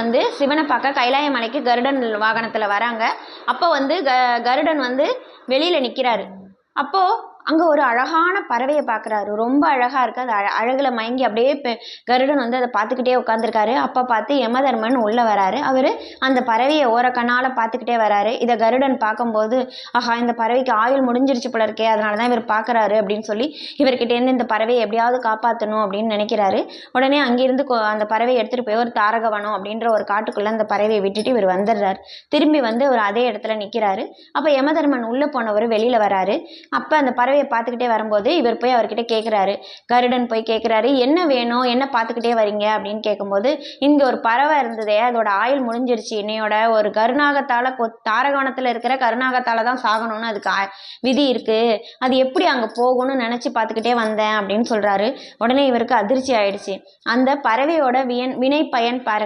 வந்து சிவனை பார்க்க கைலாய மலைக்கு கருடன் வாகனத்துல வராங்க. அப்போ வந்து கருடன் வந்து வெளியில நிக்கிறாரு. அப்போ அங்க ஒரு அழகான பறவையை பார்க்குறாரு. ரொம்ப அழகா இருக்கு. அது அழகுல மயங்கி அப்படியே கருடன் வந்து அதை பார்த்துக்கிட்டே உட்காந்துருக்காரு. அப்ப பார்த்து யமதர்மன் உள்ள வராரு. அவரு அந்த பறவையை ஓரக்கண்ணால பார்த்துக்கிட்டே வராரு. இதை கருடன் பார்க்கும்போது, ஆஹா, இந்த பறவைக்கு ஆயுள் முடிஞ்சிருச்சு போல இருக்கே, அதனாலதான் இவர் பார்க்கறாரு அப்படின்னு சொல்லி இவர்கிட்ட இருந்து இந்த பறவையை எப்படியாவது காப்பாற்றணும் அப்படின்னு நினைக்கிறாரு. உடனே அங்கிருந்து அந்த பறவையை எடுத்துட்டு போய் ஒரு தாரகவனம் அப்படின்ற ஒரு காட்டுக்குள்ள அந்த பறவையை விட்டுட்டு இவர் வந்துடுறாரு. திரும்பி வந்து அவர் அதே இடத்துல நிக்கிறாரு. அப்ப யமதர்மன் உள்ள போனவர் வெளியில வராரு. அப்ப அந்த பறவையை பார்த்துக்கிட்டே வரும்போது இவர் போய் அவர்கிட்ட கேட்கிறாரு. கருடன் போய் கேட்கிறாரு, என்ன வேணும், என்ன பார்த்துக்கிட்டே வரீங்க அப்படின்னு கேட்கும்போது, இங்க ஒரு பறவை இருந்ததே, அதோட ஆயுள் முடிஞ்சிருச்சு, என்னையோட ஒரு கருநாகத்தால தாரகவனத்துல இருக்கிற கருநாகத்தால தான் சாகணும்னு அதுக்கு விதி இருக்கு, அது எப்படி அங்க போகும்னு நினைச்சு பார்த்துக்கிட்டே வந்தேன் அப்படின்னு சொல்றாரு. உடனே இவருக்கு அதிர்ச்சி ஆயிடுச்சு. அந்த பறவையோட வினை பயன் பாருங்க.